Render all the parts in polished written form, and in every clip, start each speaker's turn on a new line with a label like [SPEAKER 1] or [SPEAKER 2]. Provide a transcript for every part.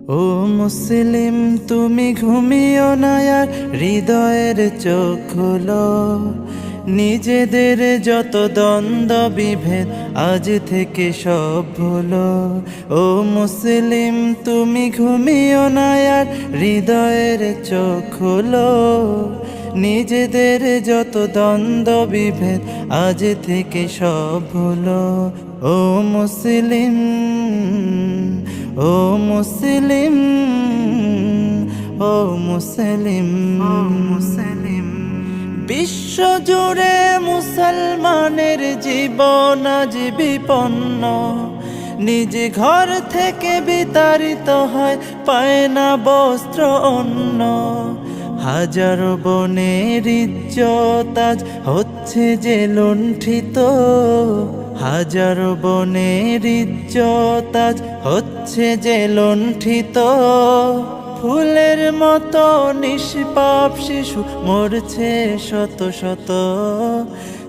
[SPEAKER 1] ও মুসলিম তুমি ঘুমিও না আর হৃদয়ের চোখ খোলো। নিজেদের যত দ্বন্দ্ব বিভেদ আজ থেকে সব ভুলো। ও মুসলিম তুমি ঘুমিও না আর হৃদয়ের চোখ খোলো। নিজেদের যত দ্বন্দ্ব বিভেদ আজ থেকে সব ভুলো। ও মুসলিম, ও মুসলিম, ও মুসলিম, ও মুসলিম। বিশ্ব জুড়ে মুসলমানের জীবন আজ বিপন্ন। নিজ ঘর থেকে বিতাড়িত হয়, পায় না বস্ত্র অন্ন। হাজারো বনের ইজ্জত আজ হচ্ছে যে লুণ্ঠিত। হাজারো বনের ইজ্জত আজ হচ্ছে যে লুণ্ঠিত। ফুলের মতো নিষ্পাপ শিশু মরছে শত শত।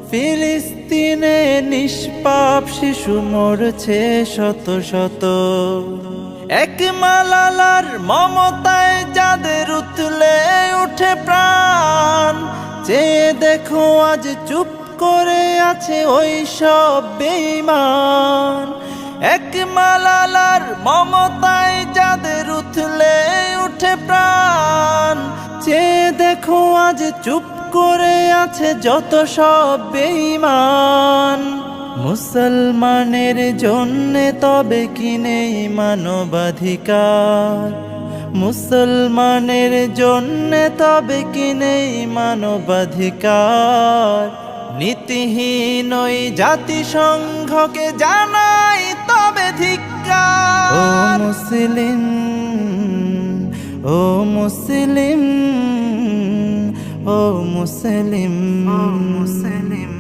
[SPEAKER 1] ফিলিস্তিনে নিষ্পাপ শিশু মরছে শত শত। এক মালালার মমতায় যাদের উতলে উঠে প্রাণ, চেয়ে দেখো আজ চুপ করে আছে ওই সব বেঈমান। এক মালালার মমতায় যাদের উতলে উঠে প্রাণ, চেয়ে দেখো আজ চুপ করে আছে যত সব বেঈমান। মুসলমানের জন্যে তবে কি নেই মানবাধিকার? মুসলমানের জন্যে তবে কি নেই মানবাধিকার? নীতিহীন ওই জাতিসংঘকে জানাই তবে ধিক্কার। ও মুসলিম, ও মুসলিম, ও মুসলিম, ও মুসলিম।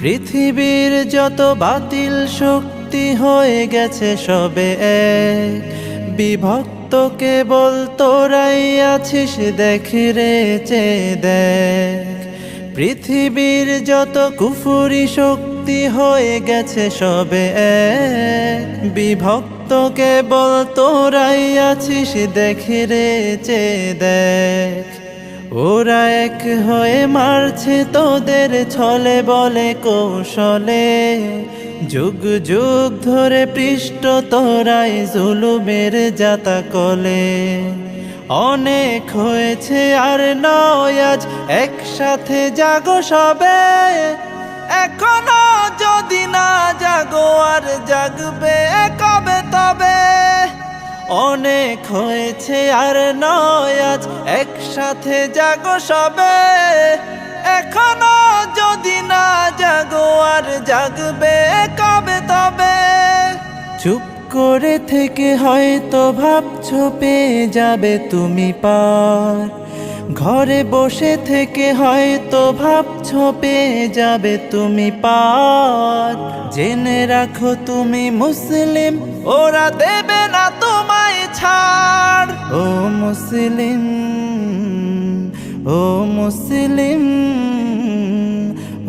[SPEAKER 1] পৃথিবীর যত বাতিল শক্তি হয়ে গেছে সবে এক। বিভক্ত কেবল তোরাই আছিস, দেখ রে চেয়ে দেখ। পৃথিবীর যত কুফুরি শক্তি হয়ে গেছে সবে এক। বিভক্ত কেবল তোরাই আছিস, দেখ রে চেয়ে দেখ। ওরা এক হয়ে মারছে তোদের ছলে বলে কৌশলে। যুগ যুগ ধরে পৃষ্ঠ তোরাই জুলুমের জাতা কলে। অনেক হয়েছে আর নয় আজ, একসাথে জাগো সবে। এখনো যদি না জাগো আর জাগবে কবে তবে? অনেক হয়েছে আর নয় আজ, একসাথে জাগো সবে। এখনো যদি না জাগো আর জাগবে কবে তবে? চুপ করে থেকে হয়তো ভাবছো পেয়ে যাবে তুমি পার। ঘরে বসে থেকে হয়তো ভাবছো পেয়ে যাবে তুমি পার। জেনে রাখো তুমি মুসলিম, ওরা দেবে না তোমায় ছাড়। ও মুসলিম, ও মুসলিম,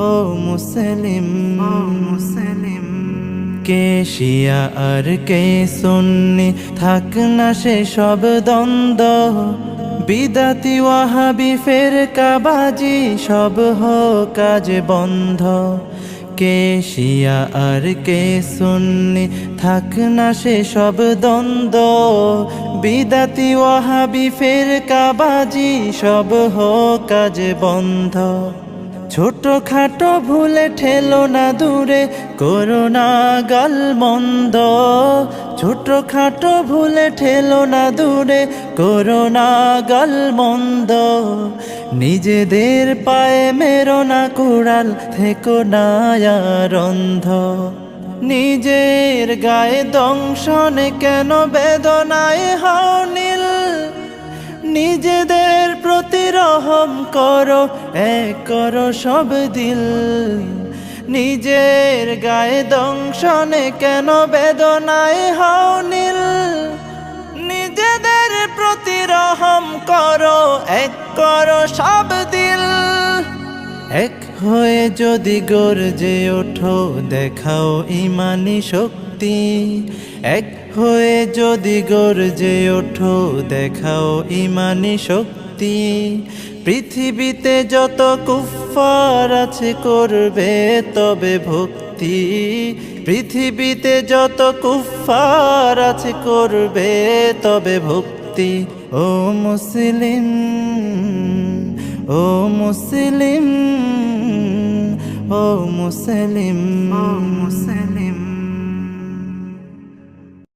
[SPEAKER 1] ও মুসলিম, ও মুসলিম। কে শিয়া আর কে সুন্নি থাক না সে সব দ্বন্দ্ব। বিদাতি ওয়াহাবি ফেরকাবাজি সব হোক কাজ বন্ধ। কে শিয়া আর কে সুন্নি থাক না সে সব দ্বন্দ্ব। বিদাতি ওয়াহাবি ফেরকাবাজি সব হোক কাজ বন্ধ। ছোট খাটো ভুলে ঠেলো না দূরে, করো না গালমন্দ। ছোট খাটো ভুলে ঠেলো না দূরে, করো না গালমন্দ। নিজেদের পায়ে মেরো না কুড়াল, থেকো না আর অন্ধ। নিজের গায়ে দংশনে কেন বেদনায় হও নীল? নিজেদের প্রতি রহম করো, এক করো সব দিল। নিজের গায়ে দংশনে কেন বেদনায় হও নীল? নিজেদের প্রতি রহম করো, এক করো সব দিল। এক হয়ে যদি গর্জে ওঠো, দেখাও ইমানি শক্তি। শক্তি। এক হয়ে যদি গর্জে ওঠো দেখাও ইমানি শক্তি। পৃথিবীতে যত কুফফার আছে করবে তবে ভক্তি। পৃথিবীতে যত কুফফার আছে করবে তবে ভক্তি। ও মুসলিম, ও মুসলিম, ও মুসলিম, ও মুসলিম।